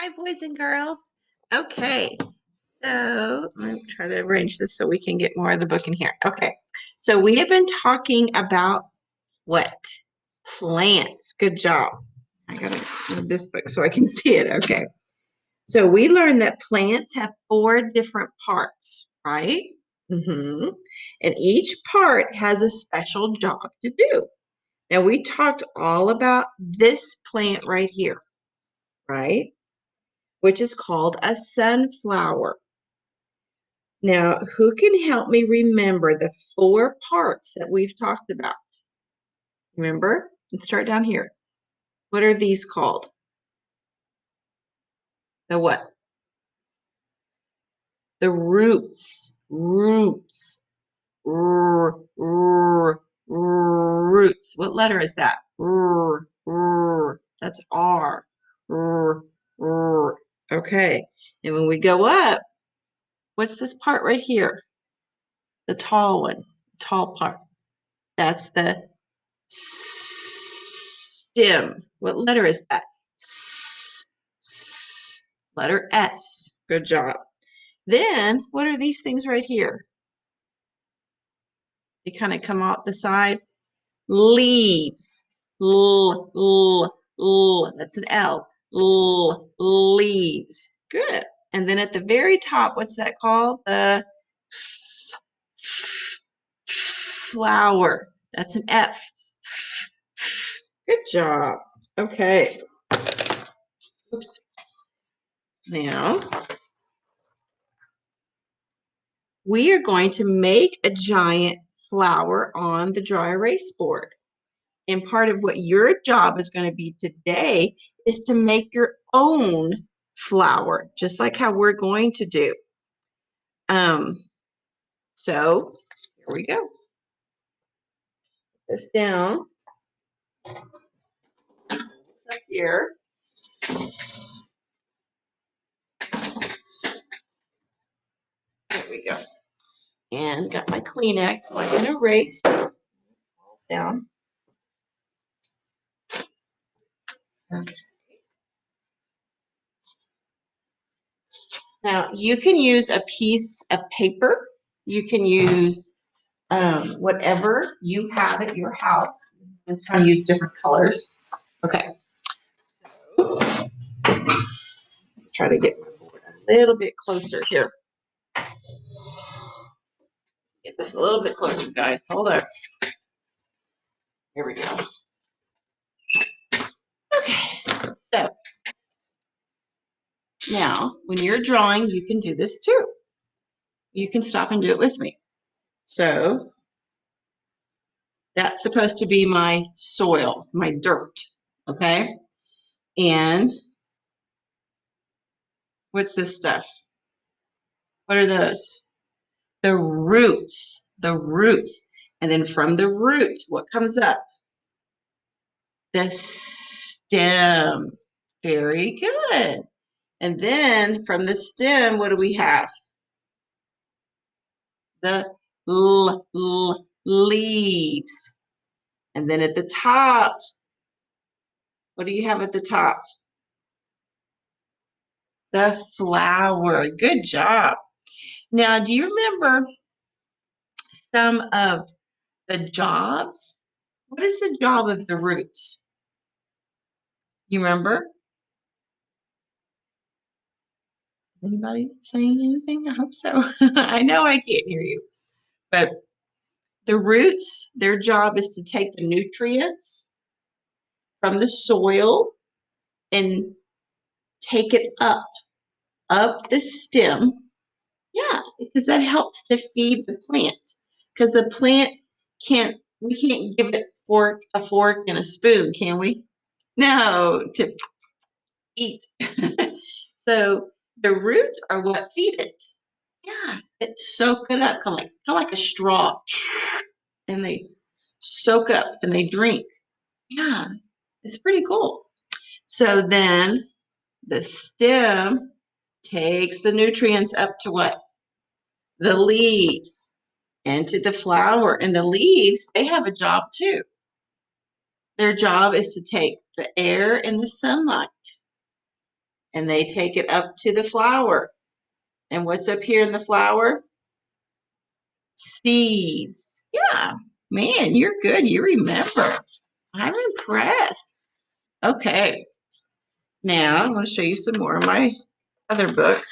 Hi, boys and girls. Okay, so I'm trying to arrange this so we can get more of the book in here. Okay, so we have been talking about what? Plants. Good job. I gotta move this book so I can see it. Okay, so we learned that plants have four different parts, right? Mm-hmm. And each part has a special job to do. Now, we talked all about this plant right here, right? Which is called a sunflower. Now, who can help me remember the four parts that we've talked about? Remember? Let's start down here. What are these called? The what? The roots. Roots. Roots. What letter is that? That's R. Okay. And when we go up, what's this part right here? The tall one, tall part. That's the stem. What letter is that? Letter S. Good job. Then, what are these things right here? They kind of come out the side. Leaves. That's an L. Leaves. Good. And then at the very top, what's that called? The flower. That's an F. Good job. Okay. Oops. Now, we are going to make a giant flower on the dry erase board. And part of what your job is going to be today is to make your own flower, just like how we're going to do. So here we go. Put this down up here. There we go. And got my Kleenex so I can erase down. Okay. Now you can use a piece of paper. You can use whatever you have at your house. I'm trying to use different colors. Okay. So try to get my board a little bit closer here. Get this a little bit closer, guys. Hold on. Here we go. Okay. So now, when you're drawing, you can do this too. You can stop and do it with me. So that's supposed to be my soil, my dirt. Okay. And what's this stuff? What are those? The roots. The roots. And then from the root, what comes up? The stem. Very good. And then from the stem, what do we have? The leaves. And then at the top, what do you have at the top? The flower. Good job. Now, do you remember some of the jobs? What is the job of the roots? You remember? Anybody saying anything? I hope so. I know I can't hear you. But the roots, their job is to take the nutrients from the soil and take it up the stem. Yeah, because that helps to feed the plant. Because the plant we can't give it a fork and a spoon, can we? No, to eat. So the roots are what feed it. Yeah, it soak it up, kind of like a straw, and they soak up and they drink. Yeah, it's pretty cool. So then the stem takes the nutrients up to what? The leaves and to the flower. And the leaves, they have a job too. Their job is to take the air and the sunlight and they take it up to the flower. And what's up here in the flower? Seeds. Yeah, man, you're good. You remember. I'm impressed. Okay, now I'm going to show you some more of my other book.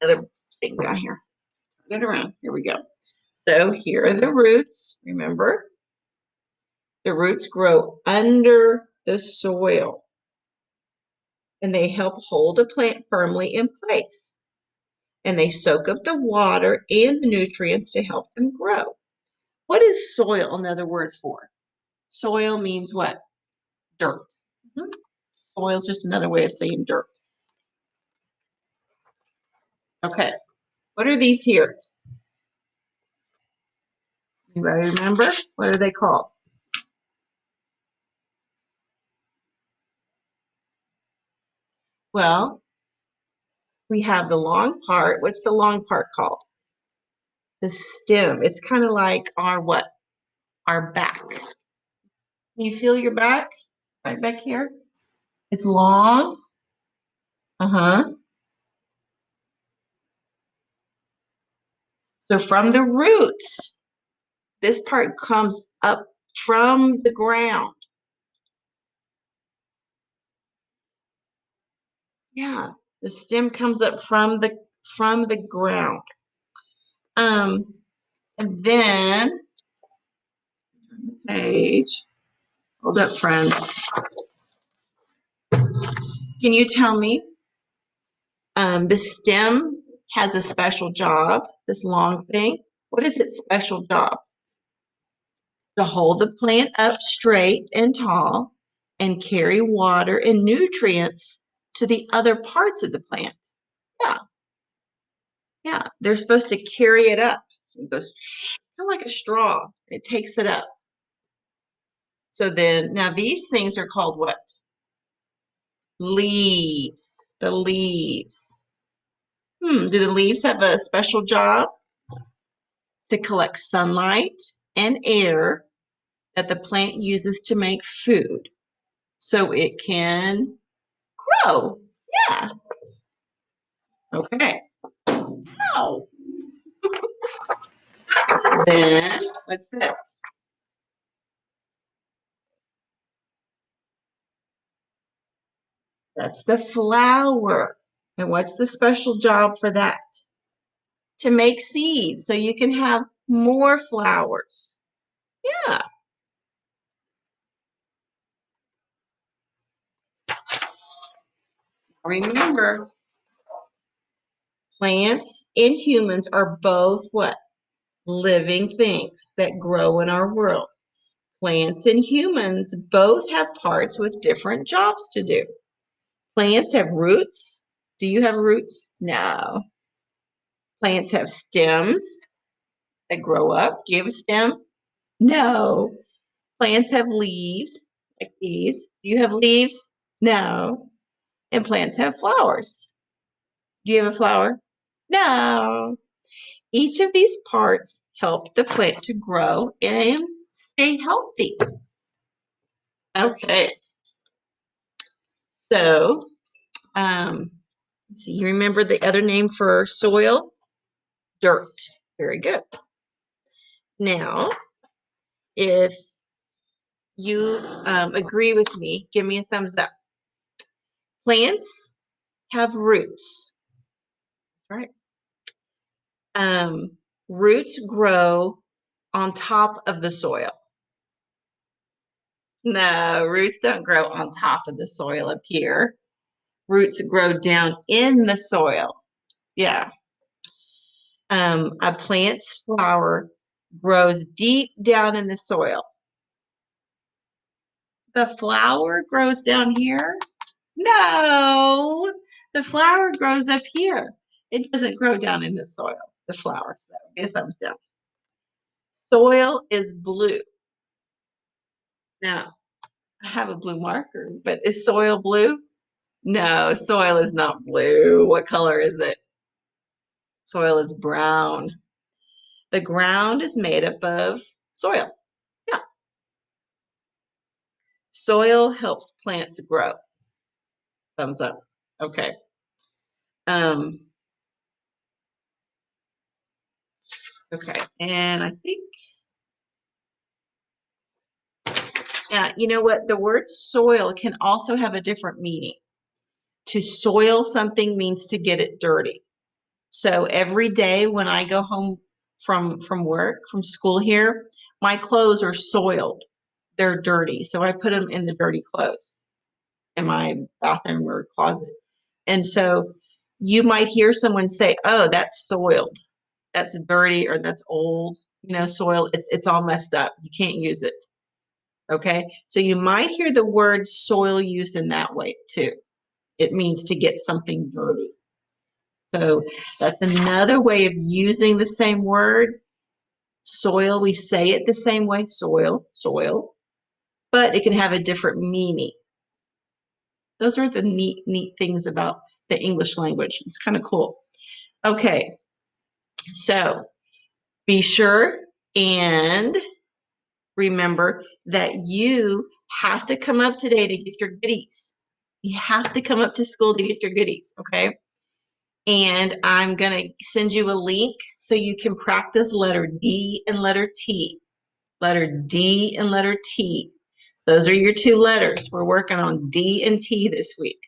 Other thing down here. Turn it around. Here we go. So here are the roots. Remember, the roots grow under the soil, and they help hold a plant firmly in place. And they soak up the water and the nutrients to help them grow. What is soil another word for? Soil means what? Dirt. Soil is just another way of saying dirt. Okay, what are these here? Anybody remember? What are they called? Well, we have the long part. What's the long part called? The stem. It's kind of like our what? Our back. Can you feel your back? Right back here? It's long. Uh-huh. So from the roots, this part comes up from the ground. Yeah, the stem comes up from the ground. Um, and then page. Hold up, friends. Can you tell me? The stem has a special job. This long thing. What is its special job? To hold the plant up straight and tall, and carry water and nutrients to the other parts of the plant. Yeah, yeah. They're supposed to carry it up. It goes kind of like a straw. It takes it up. So then, now these things are called what? Leaves. The leaves. Do the leaves have a special job? To collect sunlight and air that the plant uses to make food so it can grow. Yeah. Okay. Wow. Then, what's this? That's the flower. And what's the special job for that? To make seeds so you can have more flowers. Yeah. Remember, plants and humans are both what? Living things that grow in our world. Plants and humans both have parts with different jobs to do. Plants have roots. Do you have roots? No. Plants have stems that grow up. Do you have a stem? No. Plants have leaves like these. Do you have leaves? No. And plants have flowers. Do you have a flower? No. Each of these parts help the plant to grow and stay healthy. Okay. So, so you remember the other name for soil? Dirt. Very good. Now, if you agree with me, give me a thumbs up. Plants have roots, right? Roots grow on top of the soil. No, roots don't grow on top of the soil up here. Roots grow down in the soil. Yeah. A plant's flower grows deep down in the soil. The flower grows down here? No, the flower grows up here. It doesn't grow down in the soil, the flower. So that would be a thumbs down. Soil is blue. Now, I have a blue marker, but is soil blue? No, soil is not blue. What color is it? Soil is brown. The ground is made up of soil. Yeah. Soil helps plants grow. Thumbs up. Okay. Okay, and I think, yeah, you know what? The word soil can also have a different meaning. To soil something means to get it dirty. So every day when I go home from work, from school here, my clothes are soiled. They're dirty. So I put them in the dirty clothes in my bathroom or closet. And so you might hear someone say, "Oh, that's soiled. That's dirty or that's old." You know, soil, it's all messed up. You can't use it. Okay? So you might hear the word soil used in that way too. It means to get something dirty. So that's another way of using the same word. Soil, we say it the same way, soil, soil, but it can have a different meaning. Those are the neat things about the English language. It's kind of cool. Okay, so be sure and remember that you have to come up today to get your goodies. You have to come up to school to get your goodies, okay? And I'm going to send you a link so you can practice letter D and letter T. Letter D and letter T. Those are your two letters. We're working on D and T this week.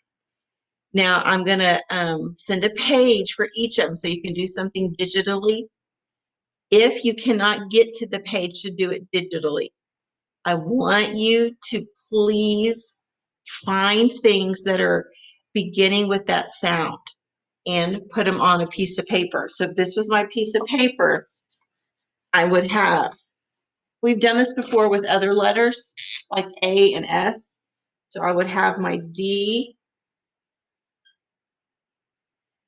Now I'm going to send a page for each of them so you can do something digitally. If you cannot get to the page to do it digitally, I want you to please find things that are beginning with that sound and put them on a piece of paper. So if this was my piece of paper, I would have, we've done this before with other letters like A and S. So I would have my D,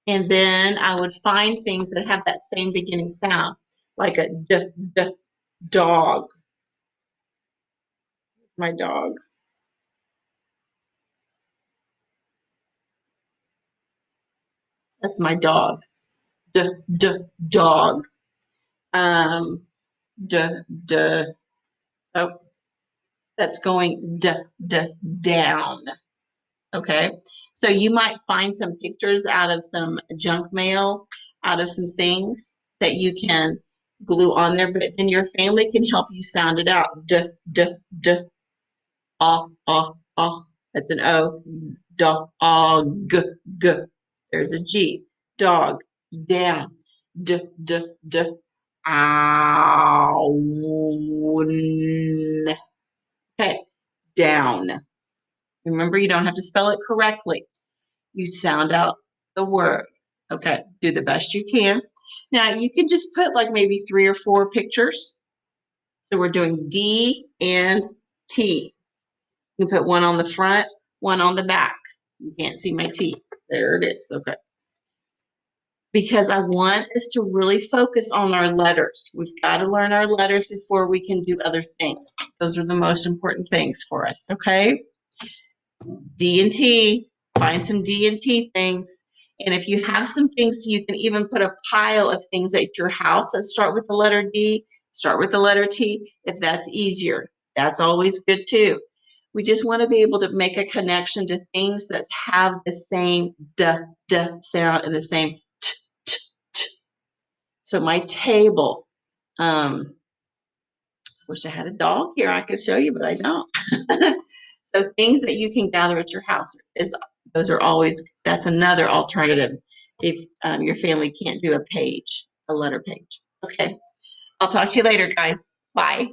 and then I would find things that have that same beginning sound, like a dog. My dog. That's my dog. Dog. Um, d, d, oh, that's going down. Okay. So you might find some pictures out of some junk mail, out of some things that you can glue on there, but then your family can help you sound it out. Ah. That's an O. Dog. G. There's a G. Dog. Down. D. Ow. Okay. Down. Remember, you don't have to spell it correctly. You sound out the word. Okay, do the best you can. Now, you can just put like maybe 3 or 4 pictures. So we're doing D and T. You can put one on the front, one on the back. You can't see my T. There it is. Okay. Because I want us to really focus on our letters. We've got to learn our letters before we can do other things. Those are the most important things for us. Okay. D and T, find some D and T things. And if you have some things, you can even put a pile of things at your house that start with the letter D, start with the letter T, if that's easier. That's always good too. We just want to be able to make a connection to things that have the same d sound and the same t. So my table, wish I had a dog here I could show you, but I don't. So things that you can gather at your house is those are always, that's another alternative if your family can't do a letter page. Okay, I'll talk to you later, guys. Bye.